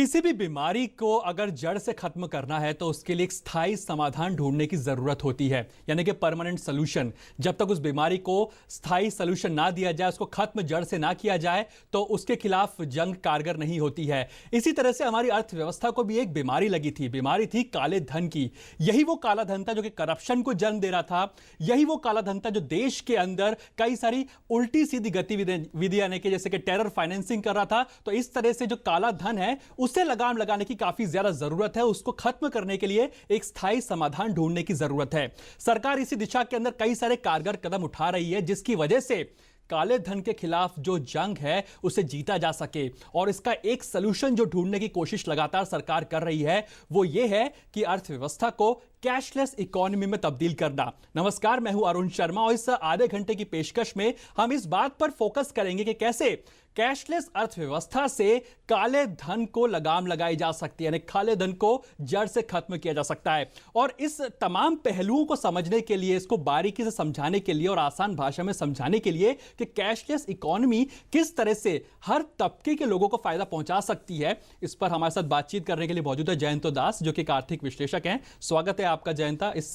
किसी भी बीमारी को अगर जड़ से खत्म करना है तो उसके लिए एक स्थायी समाधान ढूंढने की जरूरत होती है, यानी कि परमानेंट सोल्यूशन। जब तक उस बीमारी को स्थायी सोल्यूशन ना दिया जाए, उसको खत्म जड़ से ना किया जाए, तो उसके खिलाफ जंग कारगर नहीं होती है। इसी तरह से हमारी अर्थव्यवस्था को भी एक बीमारी लगी थी, बीमारी थी काले धन की। यही वो काला धन था जो कि करप्शन को जन्म दे रहा था। यही वो काला धन था जो देश के अंदर कई सारी उल्टी सीधी गतिविधियां यानी कि जैसे कि टेरर फाइनेंसिंग कर रहा था। तो इस तरह से जो काला धन है उसे लगाम लगाने की काफी ज्यादा जरूरत है। उसको खत्म करने के लिए एक स्थायी समाधान ढूंढने की जरूरत है। सरकार इसी दिशा के अंदर कई सारे कारगर कदम उठा रही है, जिसकी वजह से काले धन के खिलाफ जो जंग है उसे जीता जा सके। और इसका एक सलूशन जो ढूंढने की कोशिश लगातार सरकार कर रही है वो ये है कि अर्थव्यवस्था को कैशलेस इकोनॉमी में तब्दील करना। नमस्कार, मैं हूं अरुण शर्मा और इस आधे घंटे की पेशकश में हम इस बात पर फोकस करेंगे कि कैसे कैशलेस अर्थव्यवस्था से काले धन को लगाम लगाई जा सकती है, यानी काले धन को जड़ से खत्म किया जा सकता है। और इस तमाम पहलुओं को समझने के लिए, इसको बारीकी से समझाने के लिए और आसान भाषा में समझाने के लिए कि कैशलेस इकोनॉमी किस तरह से हर तबके के लोगों को फायदा पहुंचा सकती है, इस पर हमारे साथ बातचीत करने के लिए मौजूद है जयंतो दास, जो कि एक आर्थिक विश्लेषक हैं। स्वागत है आपका जयंता इस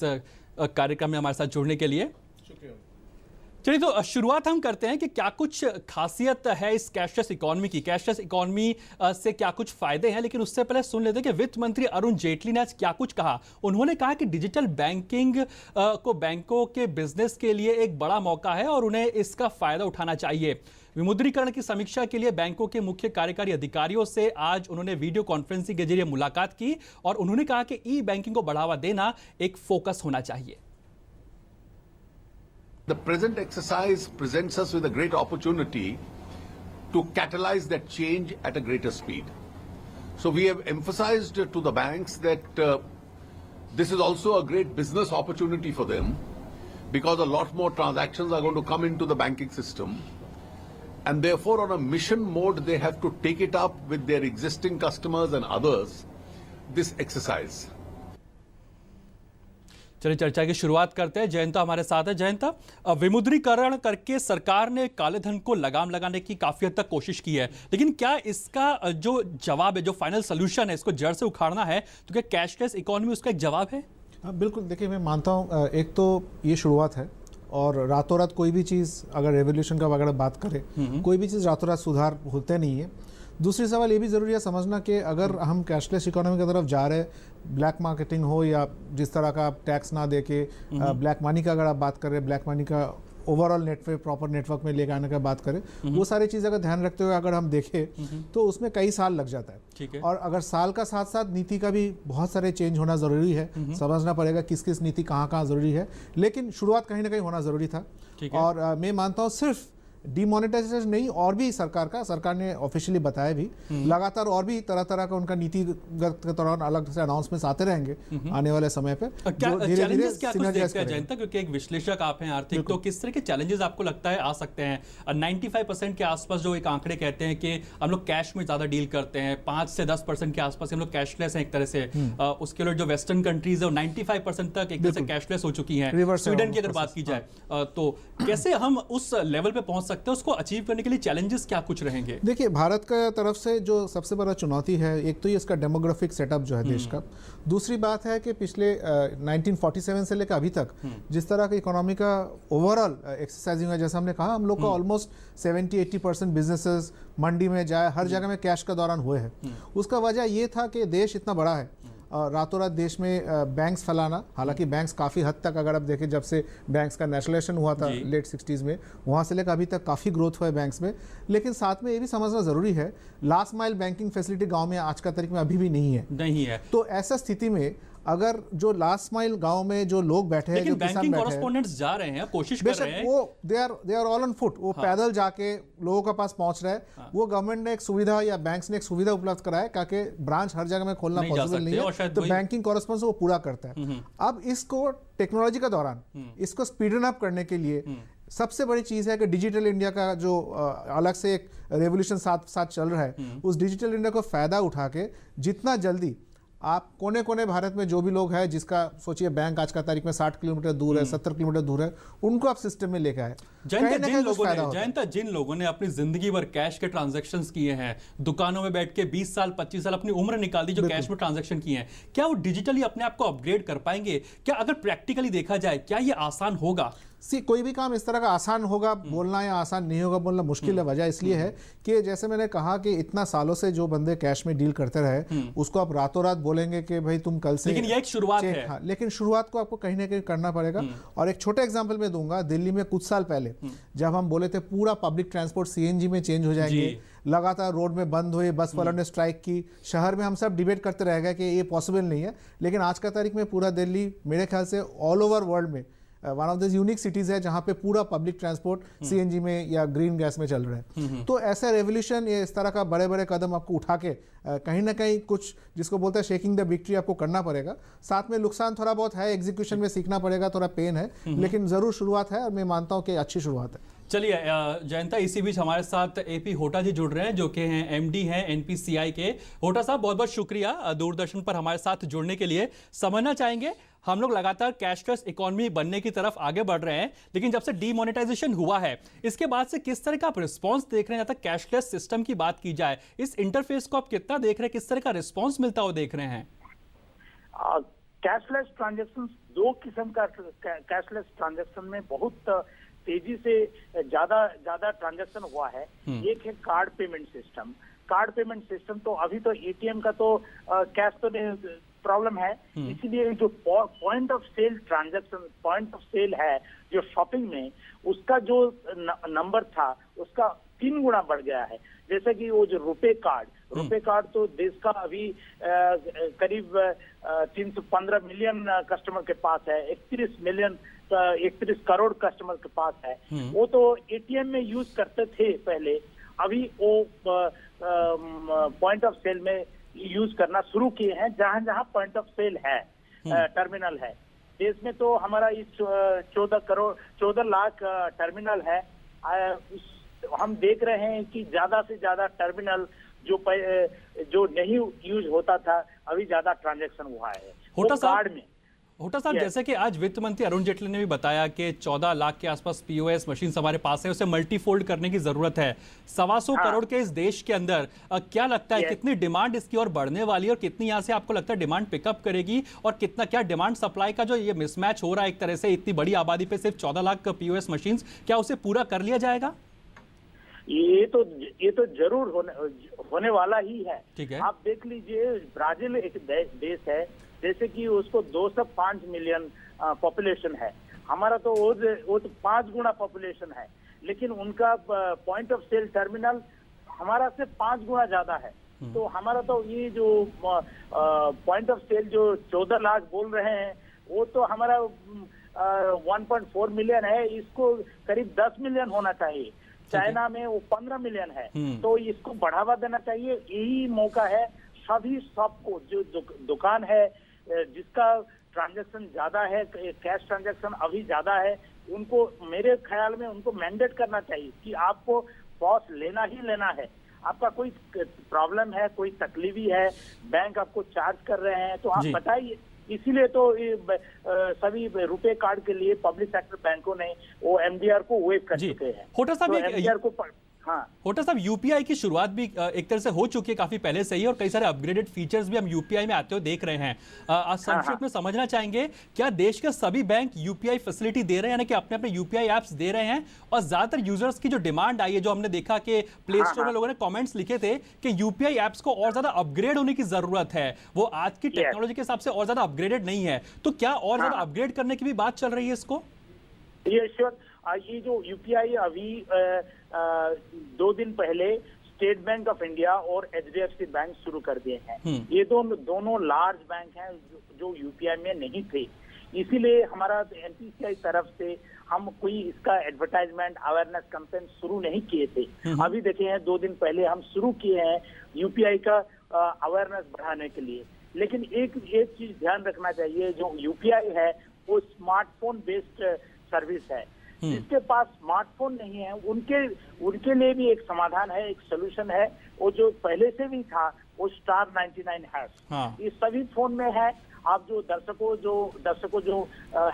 कार्यक्रम में हमारे साथ जुड़ने के लिए। शुक्रिया। चलिए, तो शुरुआत हम करते हैं कि क्या कुछ खासियत है इस कैशलेस इकोनॉमी की, कैशलेस इकोनॉमी से क्या कुछ फायदे हैं। लेकिन उससे पहले सुन लेते हैं कि वित्त मंत्री अरुण जेटली ने आज क्या कुछ कहा। उन्होंने कहा कि डिजिटल बैंकिंग को बैंकों के बिजनेस के लिए एक बड़ा मौका है और उन्हें इसका फायदा उठाना चाहिए। विमुद्रीकरण की समीक्षा के लिए बैंकों के मुख्य कार्यकारी अधिकारियों से आज उन्होंने वीडियो कॉन्फ्रेंसिंग के जरिए मुलाकात की और उन्होंने कहा कि ई बैंकिंग को बढ़ावा देना एक फोकस होना चाहिए। The present exercise presents us with a great opportunity to catalyze that change at a greater speed. So we have emphasized to the banks that this is also a great business opportunity for them because a lot more transactions are going to come into the banking system. And therefore, on a mission mode, they have to take it up with their existing customers and others, this exercise. चलिए, चर्चा की शुरुआत करते हैं। जयंता हमारे साथ है। जयंता, विमुद्रीकरण करके सरकार ने काले धन को लगाम लगाने की काफी हद तक कोशिश की है, लेकिन क्या इसका जो जवाब है, जो फाइनल सोल्यूशन है, इसको जड़ से उखाड़ना है, तो क्या कैशलेस इकोनॉमी उसका एक जवाब है? हाँ, बिल्कुल। देखिए, मैं मानता हूँ एक तो ये शुरुआत है और रातों रात कोई भी चीज़, अगर रेवोल्यूशन का वगैरह बात करें, कोई भी चीज़ रातों रात सुधार होते नहीं है। दूसरी सवाल ये भी ज़रूरी है समझना कि अगर हम कैशलेस इकोनॉमी की तरफ जा रहे हैं, ब्लैक मार्केटिंग हो या जिस तरह का आप टैक्स ना दे के ब्लैक मनी का अगर आप बात करें, ब्लैक मनी का ओवरऑल नेटवर्क, प्रॉपर नेटवर्क में लेकर आने का बात करें, वो सारी चीज़ अगर ध्यान रखते हुए अगर हम देखें तो उसमें कई साल लग जाता है। ठीक है। और अगर साल का साथ साथ नीति का भी बहुत सारे चेंज होना ज़रूरी है। समझना पड़ेगा किस किस नीति कहाँ कहाँ ज़रूरी है, लेकिन शुरुआत कहीं ना कहीं होना ज़रूरी था। और मैं मानता हूँ सिर्फ डिमोनेटाइजेशन नहीं, और भी सरकार ने ऑफिशियली बताया भी, लगातार और भी तरह तरह का उनका नीतिगत के दौरान अलग से अनाउंसमेंट्स आते रहेंगे आने वाले समय पे। चैलेंजेस क्या कुछ देखते हैं जयंता, क्योंकि एक विश्लेषक आप हैं आर्थिक, तो किस तरह के चैलेंजेस आपको लगता है आ सकते हैं? 95% के आसपास जो एक आंकड़े कहते हैं कि हम लोग कैश में ज्यादा डील करते हैं, 5 से 10% के आसपास हम लोग कैशलेस हैं एक तरह से। उसके लिए जो वेस्टर्न कंट्रीज है 95% तक एक तरह से कैशलेस हो चुकी हैं। स्वीडन की अगर बात की जाए तो कैसे हम उस लेवल पे पहुंच सकते हैं? उसको अचीव करने के लिए चैलेंजेस क्या कुछ रहेंगे? देखिए, भारत का तरफ से जो सबसे बड़ा चुनौती है, एक तो ये इसका डेमोग्राफिक सेटअप जो है देश का। दूसरी बात है कि पिछले 1947 से लेकर अभी तक जिस तरह की इकोनॉमी का ओवरऑल एक्सरसाइजिंग है, जैसा हमने कहा, हम लोग का ऑलमोस्ट 70-80% बिजनेसेस मंडी में जाए, हर जगह में कैश का दौरान हुए हैं। उसका वजह ये था कि देश इतना बड़ा है, रातों रात देश में बैंक्स फैलाना। हालांकि बैंक्स काफ़ी हद तक, अगर आप देखें, जब से बैंक्स का नेशनलाइजेशन हुआ था लेट 60s में, वहाँ से लेकर अभी तक काफ़ी ग्रोथ हुआ है बैंक्स में। लेकिन साथ में ये भी समझना ज़रूरी है, लास्ट माइल बैंकिंग फैसिलिटी गांव में आज का तारीख में अभी भी नहीं है। तो ऐसा स्थिति में अगर जो लास्ट माइल गांव में जो लोग बैठे हैं, जो बैंकिंग कॉरेस्पोंडेंट्स जा रहे हैं, कोशिश कर रहे हैं, वो they are all on foot, वो पैदल जाके लोगों के पास पहुंच रहे हैं। वो गवर्नमेंट ने एक सुविधा या बैंक्स ने एक सुविधा उपलब्ध कराया, ताकि ब्रांच हर जगह में खोलना पॉसिबल नहीं है, तो बैंकिंग कॉरेस्पोंडेंस वो पूरा करता है। अब इसको टेक्नोलॉजी के दौरान इसको स्पीडन अप करने के लिए सबसे बड़ी चीज़ है कि डिजिटल इंडिया का जो अलग से एक रेवोल्यूशन साथ साथ चल रहा है, उस डिजिटल इंडिया को फायदा उठा के जितना जल्दी आप कोने कोने भारत में जो भी लोग हैं, जिसका सोचिए बैंक आज का तारीख में 60 किलोमीटर दूर है, 70 किलोमीटर दूर है, उनको आप सिस्टम में लेके आए। जयंता, जिन लोगों ने अपनी जिंदगी भर कैश के ट्रांजैक्शंस किए हैं, दुकानों में बैठ के 20 साल 25 साल अपनी उम्र निकाल दी जो कैश में ट्रांजैक्शन किए हैं, क्या वो डिजिटली अपने आप को अपग्रेड कर पाएंगे? क्या अगर प्रैक्टिकली देखा जाए क्या ये आसान होगा? कोई भी काम इस तरह का आसान होगा बोलना या आसान नहीं होगा बोलना मुश्किल है। वजह इसलिए है कि जैसे मैंने कहा कि इतना सालों से जो बंदे कैश में डील करते रहे, उसको आप रातों रात बोलेंगे कि भाई तुम कल से, लेकिन ये एक शुरुआत है। हाँ, लेकिन शुरुआत को आपको कहीं ना कहीं करना पड़ेगा। और एक छोटा एग्जांपल मैं दूंगा, दिल्ली में कुछ साल पहले जब हम बोले थे पूरा पब्लिक ट्रांसपोर्ट सीएनजी में चेंज हो जाएंगे, लगातार रोड में बंद हुए, बस वालों ने स्ट्राइक की, शहर में हम सब डिबेट करते रह गए कि ये पॉसिबल नहीं है। लेकिन आज का तारीख में पूरा दिल्ली मेरे ख्याल से ऑल ओवर वर्ल्ड में one of the unique cities है जहां पे पूरा पब्लिक ट्रांसपोर्ट सीएनजी में या ग्रीन गैस में चल रहे हैं। तो ऐसा रेवोल्यूशन, ये इस तरह का बड़े बड़े कदम आपको उठा के कहीं ना कहीं कुछ जिसको बोलते हैं शेकिंग द विक्ट्री आपको करना पड़ेगा। साथ में नुकसान थोड़ा बहुत है, एग्जीक्यूशन में सीखना पड़ेगा, थोड़ा पेन है, लेकिन जरूर शुरुआत है और मैं मानता हूं कि अच्छी शुरुआत है। चलिए जयंता, इसी बीच हमारे साथ एपी होटा जी जुड़ रहे हैं जो कि हैं एमडी हैं एनपीसीआई के। होटा साहब, बहुत बहुत शुक्रिया दूरदर्शन पर हमारे साथ जुड़ने के लिए। समझना चाहेंगे, हम लोग लगातार कैशलेस इकोनॉमी बनने की तरफ आगे बढ़ रहे हैं, लेकिन जब से डीमोनेटाइजेशन हुआ है इसके बाद से किस तरह का आप रिस्पॉन्स देख रहे हैं? जब तक कैशलेस सिस्टम की बात की जाए, इस इंटरफेस को आप कितना देख रहे हैं, किस तरह का रिस्पॉन्स मिलता हुआ देख रहे हैं? कैशलेस ट्रांजेक्शन, दो किस्म का कैशलेस ट्रांजेक्शन में बहुत तेजी से ज्यादा ट्रांजैक्शन हुआ है। एक है card payment system. Card payment system तो अभी तो एटीएम का तो कैश तो प्रॉब्लम है, इसीलिए जो point of sale transaction, point of sale है जो शॉपिंग में, उसका जो नंबर था उसका 3 गुना बढ़ गया है। जैसे कि वो जो रुपे कार्ड तो देश का अभी करीब 315 मिलियन कस्टमर के पास है, 31 करोड़ कस्टमर के पास है। वो तो एटीएम में यूज करते थे पहले, अभी वो पॉइंट ऑफ सेल में यूज करना शुरू किए हैं जहां जहां पॉइंट ऑफ सेल है, टर्मिनल है। देश में तो हमारा इस 14 लाख टर्मिनल है। हम देख रहे हैं कि ज्यादा से ज्यादा टर्मिनल जो नहीं यूज होता था, अभी ज्यादा ट्रांजैक्शन हुआ है कार्ड में। होटा साहब, जैसे कि आज वित्त मंत्री अरुण जेटली ने भी बताया कि 14 लाख के आसपास पीओएस मशीन हमारे पास है, उसे मल्टीफोल्ड करने की जरूरत है। 125 करोड़ के इस देश के अंदर क्या लगता है कितनी डिमांड इसकी और बढ़ने वाली है, और कितनी यहाँ से आपको लगता है डिमांड पिकअप करेगी, और कितना क्या डिमांड सप्लाई का जो ये मिसमैच हो रहा है एक तरह से इतनी बड़ी आबादी पे सिर्फ 14 लाख पीओएस मशीन, क्या उसे पूरा कर लिया जाएगा? ये तो जरूर होने वाला ही है। ठीक है। आप देख लीजिए, ब्राजील एक देश है, जैसे कि उसको 205 मिलियन पॉपुलेशन है, हमारा तो वो तो 5 गुना पॉपुलेशन है, लेकिन उनका पॉइंट ऑफ सेल टर्मिनल हमारा से 5 गुना ज्यादा है। तो हमारा तो ये जो पॉइंट ऑफ सेल जो 14 लाख बोल रहे हैं, वो तो हमारा 1.4 मिलियन है, इसको करीब 10 मिलियन होना चाहिए। चाइना में वो 15 मिलियन है, तो इसको बढ़ावा देना चाहिए। यही मौका है सभी सबको, जो दुकान है जिसका ट्रांजैक्शन ज्यादा है, कैश ट्रांजैक्शन अभी ज्यादा है, उनको मेरे ख्याल में उनको मैंडेट करना चाहिए कि आपको पॉस लेना ही लेना है। आपका कोई प्रॉब्लम है, कोई तकलीफी है, बैंक आपको चार्ज कर रहे हैं तो आप बताइए। इसीलिए तो सभी रुपे कार्ड के लिए पब्लिक सेक्टर बैंकों ने वो एमडीआर को वेव कर चुके हैं। होटा साहब, तो एमडीआर को होटा साहब, यूपीआई की शुरुआत भी एक तरह से हो चुकी है काफी पहले से ही, और कई सारे अपग्रेडेड फीचर्स भी हम यूपीआई में आते हुए देख रहे हैं। आज संक्षिप्त में समझना चाहेंगे, क्या देश के सभी बैंक यूपीआई फैसिलिटी दे रहे हैं, यानी कि अपने अपने यूपीआई एप्स दे रहे हैं? और ज्यादातर यूजर्स की जो डिमांड आई है, जो हमने देखा कि प्ले स्टोर में लोगों ने कॉमेंट्स लिखे थे कि यूपीआई एप्स को और ज्यादा अपग्रेड होने की जरूरत है, वो आज की टेक्नोलॉजी के हिसाब से और ज्यादा अपग्रेडेड नहीं है, तो क्या और ज्यादा अपग्रेड करने की भी बात चल रही है इसको? ये जो यूपीआई अभी 2 दिन पहले स्टेट बैंक ऑफ इंडिया और एचडीएफसी बैंक शुरू कर दिए हैं। ये दोनों लार्ज बैंक हैं जो यूपीआई में नहीं थे, इसीलिए हमारा एनपीसीआई तरफ से हम कोई इसका एडवर्टाइजमेंट अवेयरनेस कैंपेन शुरू नहीं किए थे। अभी देखे हैं 2 दिन पहले हम शुरू किए हैं यूपीआई का अवेयरनेस बढ़ाने के लिए। लेकिन एक चीज ध्यान रखना चाहिए, जो यूपीआई है वो स्मार्टफोन बेस्ड सर्विस है। जिसके पास स्मार्टफोन नहीं है उनके लिए भी एक समाधान है, एक सोल्यूशन है। वो जो पहले से भी था वो *99#। हाँ। ये सभी फोन में है। आप जो दर्शकों जो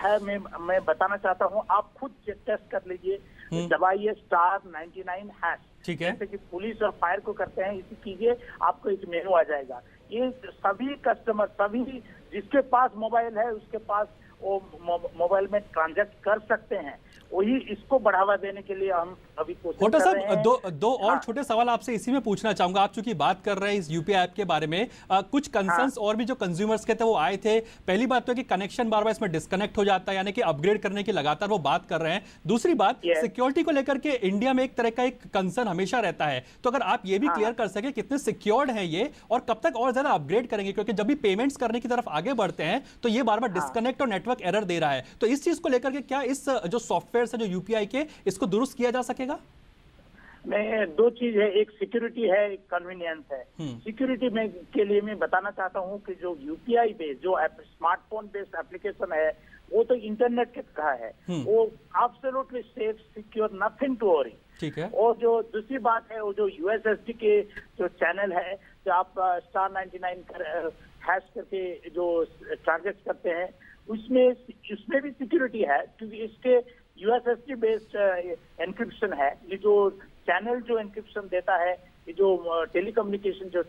है, मैं बताना चाहता हूँ, आप खुद टेस्ट कर लीजिए, दबाइए *99#। ठीक है। जैसे कि पुलिस और फायर को करते हैं, इसी कीजिए, आपको एक मेनू आ जाएगा। ये सभी कस्टमर, सभी जिसके पास मोबाइल है उसके पास वो मोबाइल में ट्रांजैक्ट कर सकते हैं। वही इसको बढ़ावा देने के लिए हम अभी कोशिश होटा कर रहे हैं। साहब, दो और हाँ। छोटे सवाल आपसे इसी में पूछना चाहूंगा। आप चूंकि बात कर रहे हैं इस यूपीआई ऐप के बारे में, कुछ कंसर्न्स और भी जो कंज्यूमर्स के थे वो आए थे। पहली बात तो है कि कनेक्शन बार बार इसमें डिस्कनेक्ट हो जाता है, यानी कि अपग्रेड करने की लगातार वो बात कर रहे हैं। दूसरी बात, सिक्योरिटी को लेकर के इंडिया में एक तरह का एक कंसर्न हमेशा रहता है, तो अगर आप ये भी क्लियर कर सके कितने सिक्योर्ड है ये और कब तक और ज्यादा अपग्रेड करेंगे, क्योंकि जब भी पेमेंट्स करने की तरफ आगे बढ़ते हैं तो ये बार बार डिस्कनेक्ट और नेटवर्क एरर दे रहा है। तो इस चीज को लेकर के क्या इस जो सॉफ्टवेयर है जो यूपीआई के, इसको दुरुस्त किया जा सकेगा? मैं दो चीज है, एक सिक्योरिटी है, एक कन्वीनियंस है। सिक्योरिटी में के लिए मैं बताना चाहता हूँ कि जो यूपीआई बेस्ड जो स्मार्टफोन बेस्ड एप्लीकेशन है वो तो इंटरनेट के कहा है, वो absolutely safe, secure, nothing to worry. ठीक है। और जो दूसरी बात है, वो जो यूएसएसडी के जो चैनल है, जो आप *99 हैश करके जो ट्रांजैक्ट करते हैं, उसमें भी सिक्योरिटी है, क्योंकि इसके यूएसएसडी बेस्ड एनक्रिप्शन है। ये जो चैनल जो एनक्रिप्शन देता है, ये जो टेलीकम्युनिकेशन जो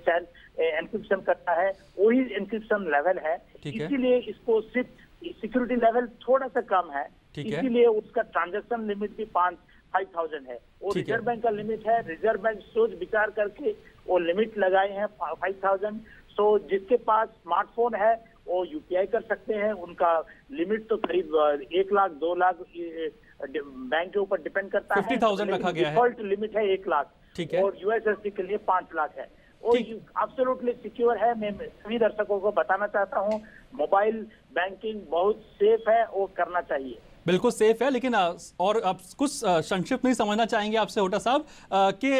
एनक्रिप्शन करता है, वही एनक्रिप्शन लेवल है। इसीलिए इसको सिर्फ सिक्योरिटी लेवल थोड़ा सा कम है, इसीलिए उसका ट्रांजैक्शन लिमिट भी 5,000 है। वो रिजर्व बैंक का लिमिट है। रिजर्व बैंक सोच विचार करके वो लिमिट लगाए हैं 5,000। सो जिसके पास स्मार्टफोन है वो यूपीआई कर सकते हैं। उनका लिमिट तो करीब 1 लाख 2 लाख बैंक के ऊपर डिपेंड करता है। 50,000 रखा गया है। डिफॉल्ट लिमिट है 1 लाख। ठीक है। और यूएसएसडी के लिए 5 लाख है। और एब्सोल्युटली सिक्योर है। मैं सभी दर्शकों को बताना चाहता हूँ, मोबाइल बैंकिंग बहुत सेफ है, वो करना चाहिए। बिल्कुल सेफ है, लेकिन और आप कुछ संक्षिप्त में समझना चाहेंगे आपसे होटा साहब कि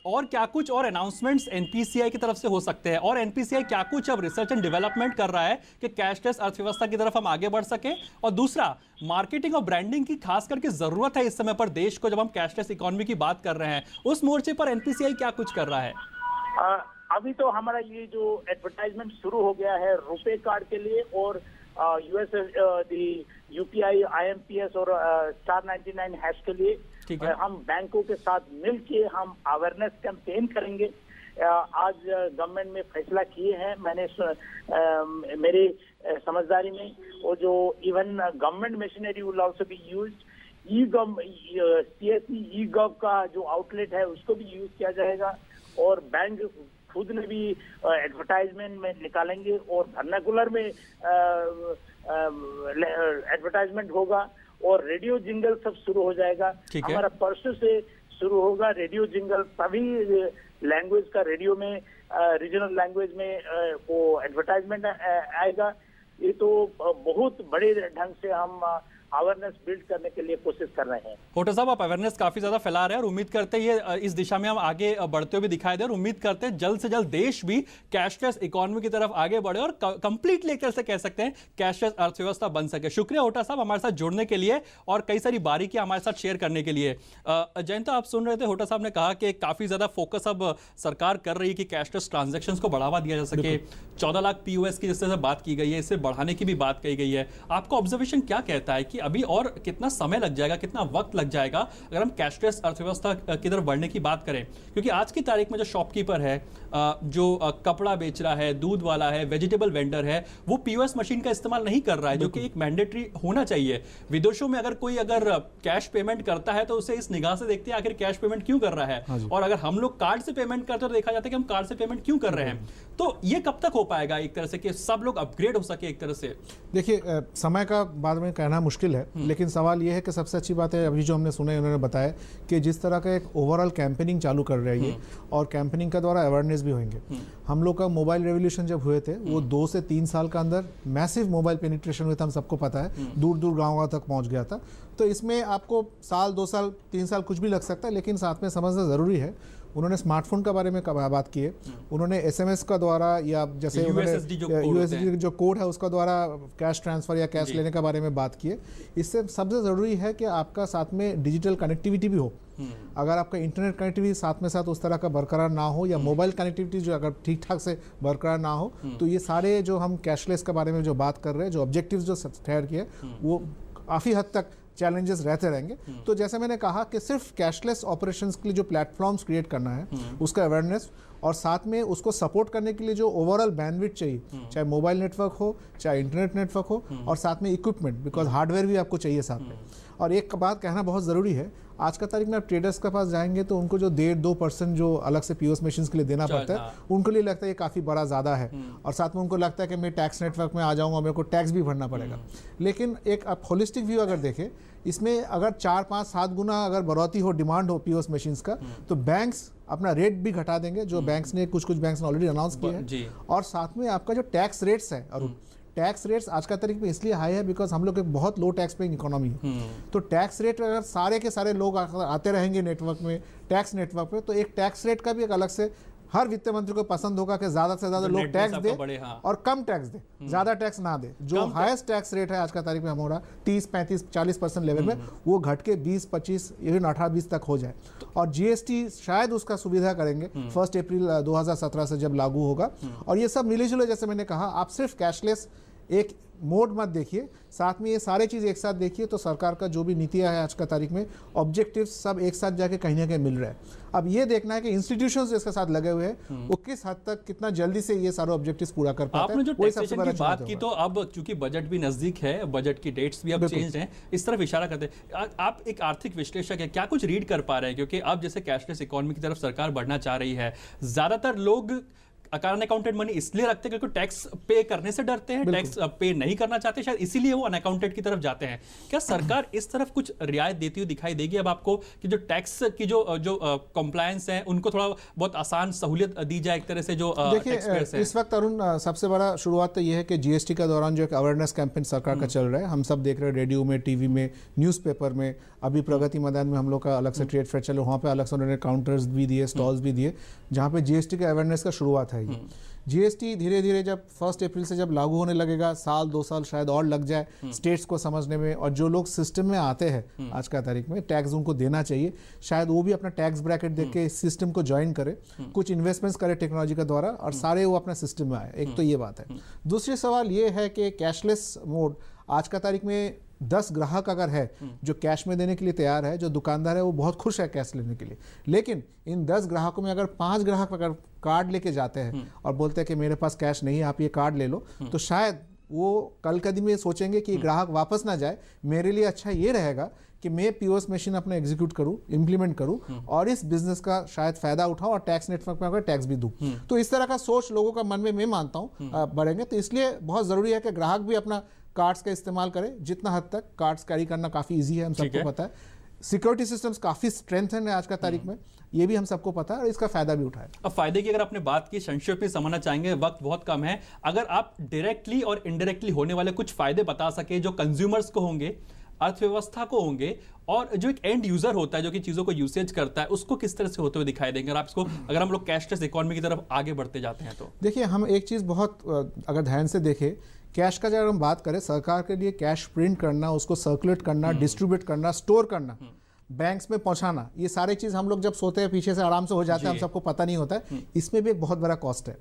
और क्या कुछ और अनाउंसमेंट्स एनपीसीआई की तरफ से हो सकते हैं, और एनपीसीआई क्या कुछ अब रिसर्च एंड डेवलपमेंट कर रहा है कि कैशलेस अर्थव्यवस्था की तरफ हम आगे बढ़ सके। और दूसरा, मार्केटिंग और ब्रांडिंग की खास करके जरूरत है इस समय पर देश को, जब हम कैशलेस इकोनॉमी की बात कर रहे हैं, उस मोर्चे पर एनपीसीआई क्या कुछ कर रहा है? अभी तो हमारा ये जो एडवर्टाइजमेंट शुरू हो गया है रुपे कार्ड के लिए, और यूपीआई, IMPS और *99 हैश के लिए। हम बैंकों के साथ मिलके हम अवेयरनेस कैंपेन करेंगे। आज गवर्नमेंट में फैसला किए हैं, मेरे समझदारी में, और जो even government machinery will also be used. CSE ई-गव का जो आउटलेट है उसको भी यूज किया जाएगा, और बैंक खुद ने भी एडवर्टाइजमेंट में निकालेंगे, और वर्नाकुलर में एडवर्टाइजमेंट होगा, और रेडियो जिंगल सब शुरू हो जाएगा। हमारा परसों से शुरू होगा रेडियो जिंगल, सभी लैंग्वेज का रेडियो में, रीजनल लैंग्वेज में वो एडवर्टाइजमेंट आएगा। ये तो बहुत बड़े ढंग से हम अवेयरनेस बिल्ड करने के लिए कोशिश कर रहे हैं। होटा साहब, आप अवेयरनेस काफी ज्यादा फैला रहे हैं, और उम्मीद करते हैं इस दिशा में हम आगे बढ़ते हुए दिखाई दे, और उम्मीद करते हैं जल्द से जल्द देश भी कैशलेस इकोनॉमी की तरफ आगे बढ़े और कंप्लीटली एक तरह से कह सकते हैं कैशलेस अर्थव्यवस्था बन सके। शुक्रिया होटा साहब हमारे साथ जुड़ने के लिए और कई सारी बारीकियां हमारे साथ शेयर करने के लिए। जयंता, आप सुन रहे थे, होटा साहब ने कहा कि काफी ज्यादा फोकस अब सरकार कर रही है कि कैशलेस ट्रांजेक्शन को बढ़ावा दिया जा सके। 14 लाख POS की जिस तरह से बात की गई है, इसे बढ़ाने की भी बात कही गई है। आपका ऑब्जर्वेशन क्या कहता है कि अभी और कितना समय लग जाएगा, कितना वक्त लग जाएगा अगर हम कैशलेस अर्थव्यवस्था की तरफ बढ़ने की बात करें? क्योंकि आज की तारीख में जो शॉपकीपर है, जो कपड़ा बेच रहा है, दूध वाला है, वेजिटेबल वेंडर है, वो POS मशीन का इस्तेमाल नहीं कर रहा है, जो कि एक मैंडेटरी होना चाहिए। विदेशों में अगर कोई कैश पेमेंट करता है तो उसे इस निगाह से देखते हैं आखिर कैश पेमेंट क्यों कर रहा है, और अगर हम लोग कार्ड से पेमेंट करते हैं तो देखा जाता है कि हम कार्ड से पेमेंट क्यों कर रहे हैं। तो ये कब तक हो पाएगा एक तरह से कि सब लोग अपग्रेड हो सके एक तरह से? देखिए, समय का बाद में कहना मुश्किल है, लेकिन सवाल ये है कि सबसे अच्छी बात है अभी जो हमने सुना, उन्होंने बताया कि जिस तरह का एक ओवरऑल कैंपेनिंग चालू कर रहे हैं, और कैंपेनिंग का द्वारा अवेयरनेस भी होंगे। हम लोग का मोबाइल रेवोल्यूशन जब हुए थे, वो 2 से 3 साल का अंदर मैसिव मोबाइल पेनिट्रेशन हुआ था, हम सबको पता है, दूर दूर गाँव तक पहुँच गया था। तो इसमें आपको साल, 2 साल, 3 साल कुछ भी लग सकता है, लेकिन साथ में समझना ज़रूरी है उन्होंने स्मार्टफोन के बारे में बात की है, उन्होंने SMS का द्वारा या जैसे USSD जो कोड होते हैं। USSD जो कोड है उसका द्वारा कैश ट्रांसफर या कैश लेने के बारे में बात की है। इससे सबसे ज़रूरी है कि आपका साथ में डिजिटल कनेक्टिविटी भी हो। अगर आपका इंटरनेट कनेक्टिविटी साथ में साथ उस तरह का बरकरार ना हो या मोबाइल कनेक्टिविटी जो अगर ठीक ठाक से बरकरार ना हो, तो ये सारे जो हम कैशलेस के बारे में जो बात कर रहे हैं, जो ऑब्जेक्टिव्स जो ठहर किए, वो काफ़ी हद तक चैलेंजेस रहते रहेंगे। तो जैसे मैंने कहा कि सिर्फ कैशलेस ऑपरेशंस के लिए जो प्लेटफॉर्म्स क्रिएट करना है, उसका अवेयरनेस और साथ में उसको सपोर्ट करने के लिए जो ओवरऑल बैंडविड्थ चाहिए, चाहे मोबाइल नेटवर्क हो, चाहे इंटरनेट नेटवर्क हो, और साथ में इक्विपमेंट, बिकॉज हार्डवेयर भी आपको चाहिए साथ में। और एक बात कहना बहुत ज़रूरी है, आज का तारीख में आप ट्रेडर्स के पास जाएंगे तो उनको जो 1.5-2% जो अलग से POS मशीन्स के लिए देना पड़ता है, उनको लिए लगता है ये काफ़ी बड़ा ज़्यादा है, और साथ में उनको लगता है कि मैं टैक्स नेटवर्क में आ जाऊँगा, मेरे को टैक्स भी भरना पड़ेगा। लेकिन एक आप होलिस्टिक व्यू अगर देखें, इसमें अगर 4-5-7 गुना अगर बढ़ोतरी हो, डिमांड हो POS मशीन्स का, तो बैंक्स अपना रेट भी घटा देंगे, जो बैंक्स ने कुछ बैंक्स ने ऑलरेडी अनाउंस किया है। और साथ में आपका जो टैक्स रेट्स है, और टैक्स रेट्स आज का तारीख में इसलिए हाई है बिकॉज हम लोग एक बहुत लो टैक्स पेइंग इकोनॉमी है। तो टैक्स रेट अगर सारे के सारे लोग आते रहेंगे नेटवर्क में, टैक्स नेटवर्क पे, तो एक टैक्स रेट का भी एक अलग से हर वित्त मंत्री को पसंद होगा कि ज्यादा से ज्यादा लोग टैक्स दे और कम टैक्स दे, ज्यादा टैक्स ना दे। जो हाईएस्ट टैक्स रेट है आज का तारीख में हमारा 30-35-40% लेवल में, वो घट के 20-25 इवन 18-20 तक हो जाए। और GST शायद उसका सुविधा करेंगे 1 अप्रैल 2017 से जब लागू होगा। और ये सब मिले जुले, जैसे मैंने कहा, आप सिर्फ कैशलेस एक मोड मत देखिए, साथ में ये सारे चीज़ एक साथ देखिए, तो सरकार का जो भी नीतियां है आज का तारीख में, ऑब्जेक्टिव्स सब एक साथ जाके कहीं ना कहीं मिल रहा है। अब ये देखना है कि इंस्टीट्यूशंस इसके साथ लगे हुए हैं, वो किस हद तक कितना जल्दी से ये सारे ऑब्जेक्टिव्स पूरा कर पाते हैं। आपने जो टैक्सेशन की बात की, तो अब चूंकि बजट भी नजदीक है, बजट की डेट्स भी अब चेंज हैं, इस तरफ इशारा करते हैं। आप एक आर्थिक विश्लेषक है, क्या कुछ रीड कर पा रहे हैं? क्योंकि अब जैसे कैशलेस इकोनॉमी की तरफ सरकार बढ़ना चाह रही है, ज्यादातर लोग अनअकाउंटेड मनी इसलिए रखते हैं क्योंकि टैक्स पे करने से डरते हैं, टैक्स पे नहीं करना चाहते, शायद इसीलिए वो अनअकाउंटेड की तरफ जाते हैं। क्या सरकार इस तरफ कुछ रियायत देती हुई दिखाई देगी अब आपको, कि जो टैक्स की जो कंप्लायंस है उनको थोड़ा बहुत आसान सहूलियत दी जाए एक तरह से? जो देखिए, इस वक्त अरुण, सबसे बड़ा शुरुआत तो ये है कि GST के दौरान जो एक अवेयरनेस कैंपेन सरकार का चल रहा है, हम सब देख रहे हैं, रेडियो में, TV में, न्यूज़पेपर में। अभी प्रगति मैदान में हम लोग का अलग से ट्रेड फेयर चले, वहाँ पे अलग से उन्होंने काउंटर्स भी दिए, स्टॉल्स भी दिए, जहाँ पे GST के अवेयरनेस का शुरुआत है। GST धीरे धीरे जब 1 अप्रैल से जब लागू होने लगेगा, 1-2 साल शायद और लग जाए स्टेट्स को समझने में, और जो लोग सिस्टम में आते हैं आज का तारीख में, टैक्स उनको देना चाहिए, शायद वो भी अपना टैक्स ब्रैकेट देख के इस सिस्टम को ज्वाइन करे, कुछ इन्वेस्टमेंट्स करे टेक्नोलॉजी के द्वारा, और सारे वो अपने सिस्टम में आए। एक तो ये बात है। दूसरी सवाल ये है कि कैशलेस मोड आज का तारीख में 10 ग्राहक अगर है जो कैश में देने के लिए तैयार है, जो दुकानदार है वो बहुत खुश है कैश लेने के लिए, लेकिन इन 10 ग्राहकों में अगर 5 ग्राहक अगर कार्ड लेके जाते हैं और बोलते हैं कि मेरे पास कैश नहीं है, आप ये कार्ड ले लो, तो शायद वो कल के दिन में सोचेंगे कि ग्राहक वापस ना जाए। मेरे लिए अच्छा ये रहेगा कि मैं POS मशीन अपने एग्जीक्यूट करूं, इंप्लीमेंट करूं, और इस बिजनेस का शायद फायदा उठाऊं और टैक्स नेटवर्क में अगर टैक्स भी दूं। तो इस तरह का सोच लोगों का मन में, मैं मानता हूं, बढ़ेंगे। तो इसलिए बहुत जरूरी है कि ग्राहक भी अपना कार्ड्स का इस्तेमाल करें, जितना हद तक कार्ड्स कैरी करना काफी इजी है, हम सबको पता है। सिक्योरिटी सिस्टम्स काफी स्ट्रेंथन है आज का तारीख में, ये भी हम सबको पता है, और इसका फायदा भी उठाए। अब फायदे की अगर आपने बात की, संक्षेप में समझना चाहेंगे, वक्त बहुत कम है, अगर आप डायरेक्टली और इनडायरेक्टली होने वाले कुछ फायदे बता सके जो कंज्यूमर्स को होंगे, अर्थव्यवस्था को होंगे, और जो एक एंड यूजर होता है जो कि चीजों को यूसेज करता है, उसको किस तरह से होते हुए दिखाई देंगे? और आप इसको, अगर हम लोग कैशलेस इकोनॉमी की तरफ आगे बढ़ते जाते हैं तो देखिए, हम एक चीज बहुत अगर ध्यान से देखें, कैश का जब हम बात करें, सरकार के लिए कैश प्रिंट करना, उसको सर्कुलेट करना, डिस्ट्रीब्यूट करना, स्टोर करना, बैंक्स में पहुंचाना, ये सारे चीज हम लोग जब सोते हैं पीछे से आराम से हो जाते हैं, हम सबको पता नहीं होता है। इसमें भी एक बहुत बड़ा कॉस्ट है।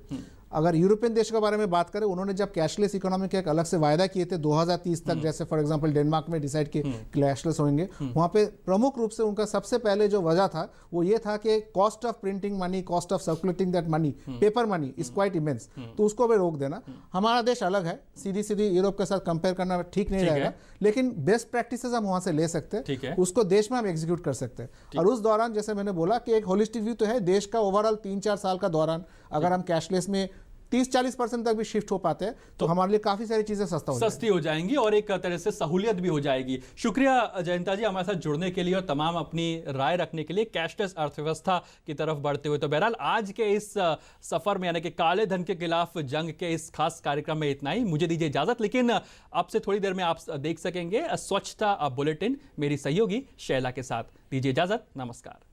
अगर यूरोपियन देश के बारे में बात करें, उन्होंने जब कैशलेस इकोनॉमी के एक अलग से वायदा किए थे 2030 तक, जैसे फॉर एग्जांपल डेनमार्क में डिसाइड किए कैशलेस होंगे, वहां पे प्रमुख रूप से उनका सबसे पहले जो वजह था वो ये था कि cost of printing money, cost of circulating that money, paper money is quite immense, तो उसको भी रोक देना। हमारा देश अलग है, सीधी सीधी यूरोप के साथ कंपेयर करना ठीक नहीं रहेगा, लेकिन बेस्ट प्रैक्टिसेस हम वहां से ले सकते हैं, उसको देश में हम एग्जीक्यूट कर सकते हैं। और उस दौरान, जैसे मैंने बोला कि एक होलिस्टिक व्यू तो है देश का, ओवरऑल 3-4 साल का दौरान अगर हम कैशलेस में 30-40% तक भी शिफ्ट हो पाते हैं तो हमारे लिए काफी सारी चीजें सस्ती हो जाएंगी और एक तरह से सहूलियत भी हो जाएगी। शुक्रिया जयंता जी हमारे साथ जुड़ने के लिए और तमाम अपनी राय रखने के लिए कैशलेस अर्थव्यवस्था की तरफ बढ़ते हुए। तो बहरहाल आज के इस सफर में, यानी कि काले धन के खिलाफ जंग के इस खास कार्यक्रम में इतना ही। मुझे दीजिए इजाजत, लेकिन आपसे थोड़ी देर में आप देख सकेंगे स्वच्छता बुलेटिन मेरी सहयोगी शैला के साथ। दीजिए इजाजत, नमस्कार।